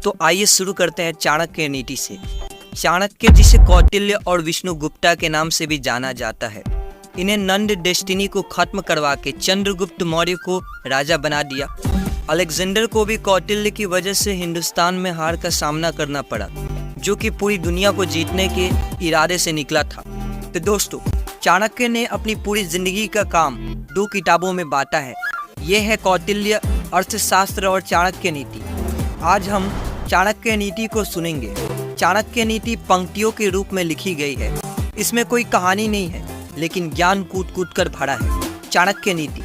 तो आइए शुरू करते हैं चाणक्य नीति से। चाणक्य, जिसे कौटिल्य और विष्णुगुप्ता के नाम से भी जाना जाता है, इन्हें नंद डेस्टिनी को खत्म करवा के चंद्रगुप्त मौर्य को राजा बना दिया। अलेक्जेंडर को भी कौटिल्य की वजह से हिंदुस्तान में हार का सामना करना पड़ा, जो कि पूरी दुनिया को जीतने के इरादे से निकला था। तो दोस्तों, चाणक्य ने अपनी पूरी जिंदगी का काम 2 किताबों में बांटा है। ये है कौटिल्य अर्थशास्त्र और चाणक्य नीति। आज हम चाणक्य नीति को सुनेंगे। चाणक्य नीति पंक्तियों के रूप में लिखी गई है। इसमें कोई कहानी नहीं है, लेकिन ज्ञान कूट कूट कर भरा है। चाणक्य नीति।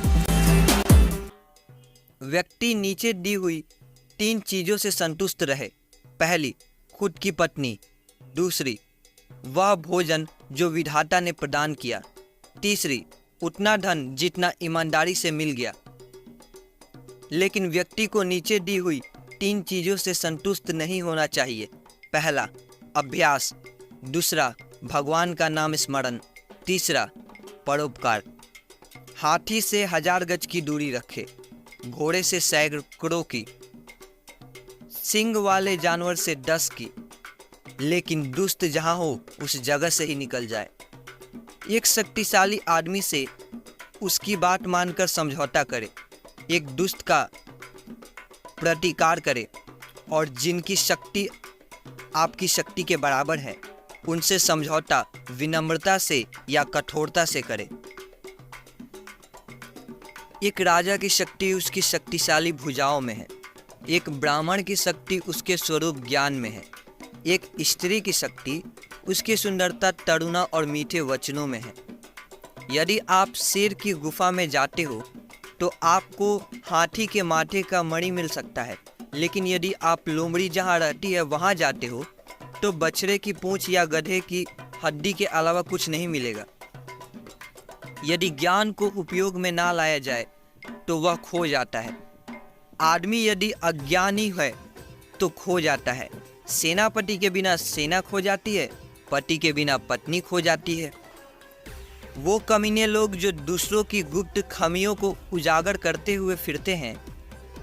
व्यक्ति नीचे दी हुई 3 चीजों से संतुष्ट रहे। पहली, खुद की पत्नी। दूसरी, वह भोजन जो विधाता ने प्रदान किया। तीसरी, उतना धन जितना ईमानदारी से मिल गया। लेकिन व्यक्ति को नीचे दी हुई 3 चीजों से संतुष्ट नहीं होना चाहिए। पहला, अभ्यास। दूसरा, भगवान का नाम स्मरण। तीसरा, परोपकार। हाथी से 1000 गज की दूरी रखे, घोड़े से सैकड़ों की, सिंग वाले जानवर से 10 की, लेकिन दुष्ट जहां हो उस जगह से ही निकल जाए। एक शक्तिशाली आदमी से उसकी बात मानकर समझौता करे, एक दुष्ट का प्रतिकार करे, और जिनकी शक्ति आपकी शक्ति के बराबर है उनसे समझौता विनम्रता से या कठोरता से करे। एक राजा की शक्ति उसकी शक्तिशाली भुजाओं में है। एक ब्राह्मण की शक्ति उसके स्वरूप ज्ञान में है। एक स्त्री की शक्ति उसकी सुंदरता, तरुणा और मीठे वचनों में है। यदि आप शेर की गुफा में जाते हो तो आपको हाथी के माथे का मणि मिल सकता है, लेकिन यदि आप लोमड़ी जहाँ रहती है वहाँ जाते हो तो बछड़े की पूंछ या गधे की हड्डी के अलावा कुछ नहीं मिलेगा। यदि ज्ञान को उपयोग में ना लाया जाए तो वह खो जाता है। आदमी यदि अज्ञानी है तो खो जाता है। सेनापति के बिना सेना खो जाती है, पति के बिना पत्नी खो जाती है। वो कमीने लोग जो दूसरों की गुप्त खामियों को उजागर करते हुए फिरते हैं,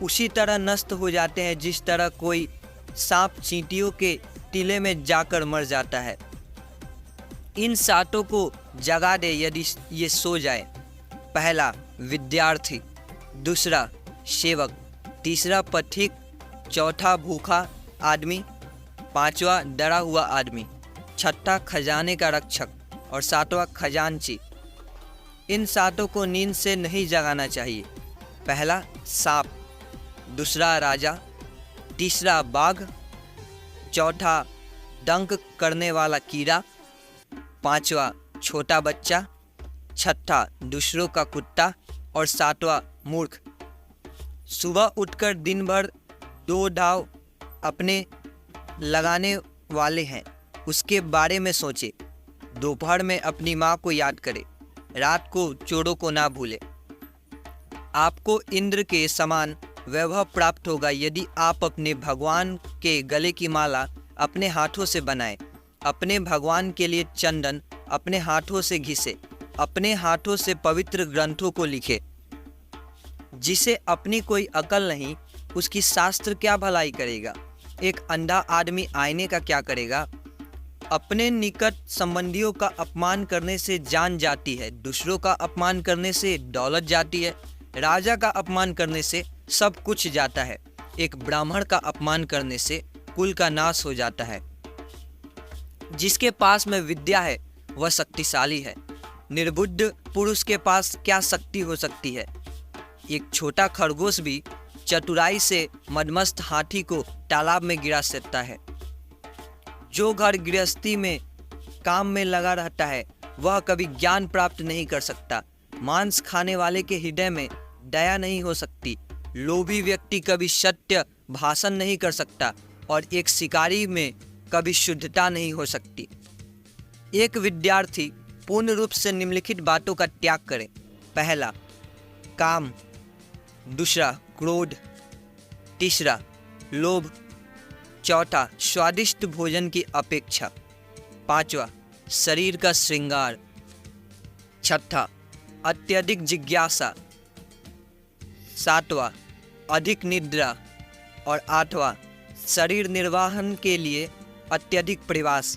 उसी तरह नष्ट हो जाते हैं जिस तरह कोई सांप चींटियों के टीले में जाकर मर जाता है। इन सातों को जगा दे यदि ये सो जाए। पहला, विद्यार्थी। दूसरा, सेवक। तीसरा, पथिक। चौथा, भूखा आदमी। पांचवा, डरा हुआ आदमी। छठा, खजाने का रक्षक। और सातवां, खजांची। इन सातों को नींद से नहीं जगाना चाहिए। पहला, सांप। दूसरा, राजा। तीसरा, बाघ। चौथा, डंक करने वाला कीड़ा। पांचवा, छोटा बच्चा। छठा, दूसरों का कुत्ता। और सातवां, मूर्ख। सुबह उठकर दिन भर 2 दाव अपने लगाने वाले हैं, उसके बारे में सोचे। दोपहर में अपनी माँ को याद करे, रात को चोरों को ना भूले। आपको इंद्र के समान वैभव प्राप्त होगा यदि आप अपने भगवान के गले की माला अपने हाथों से बनाएं। अपने भगवान के लिए चंदन अपने हाथों से घिसे, अपने हाथों से पवित्र ग्रंथों को लिखे। जिसे अपनी कोई अकल नहीं, उसकी शास्त्र क्या भलाई करेगा। एक अंधा आदमी आईने का क्या करेगा। अपने निकट संबंधियों का अपमान करने से जान जाती है, दूसरों का अपमान करने से दौलत जाती है, राजा का अपमान करने से सब कुछ जाता है, एक ब्राह्मण का अपमान करने से कुल का नाश हो जाता है। जिसके पास में विद्या है वह शक्तिशाली है। निर्बुद्ध पुरुष के पास क्या शक्ति हो सकती है। एक छोटा खरगोश भी चतुराई से मदमस्त हाथी को तालाब में गिरा सकता है। जो घर गृहस्थी में काम में लगा रहता है वह कभी ज्ञान प्राप्त नहीं कर सकता। मांस खाने वाले के हृदय में दया नहीं हो सकती। लोभी व्यक्ति कभी सत्य भाषण नहीं कर सकता, और एक शिकारी में कभी शुद्धता नहीं हो सकती। एक विद्यार्थी पूर्ण रूप से निम्नलिखित बातों का त्याग करे। पहला, काम। दूसरा, क्रोध। तीसरा, लोभ। चौथा, स्वादिष्ट भोजन की अपेक्षा। पांचवा, शरीर का श्रृंगार। छठा, अत्यधिक जिज्ञासा। सातवां, अधिक निद्रा। और आठवां, शरीर निर्वाहन के लिए अत्यधिक प्रयास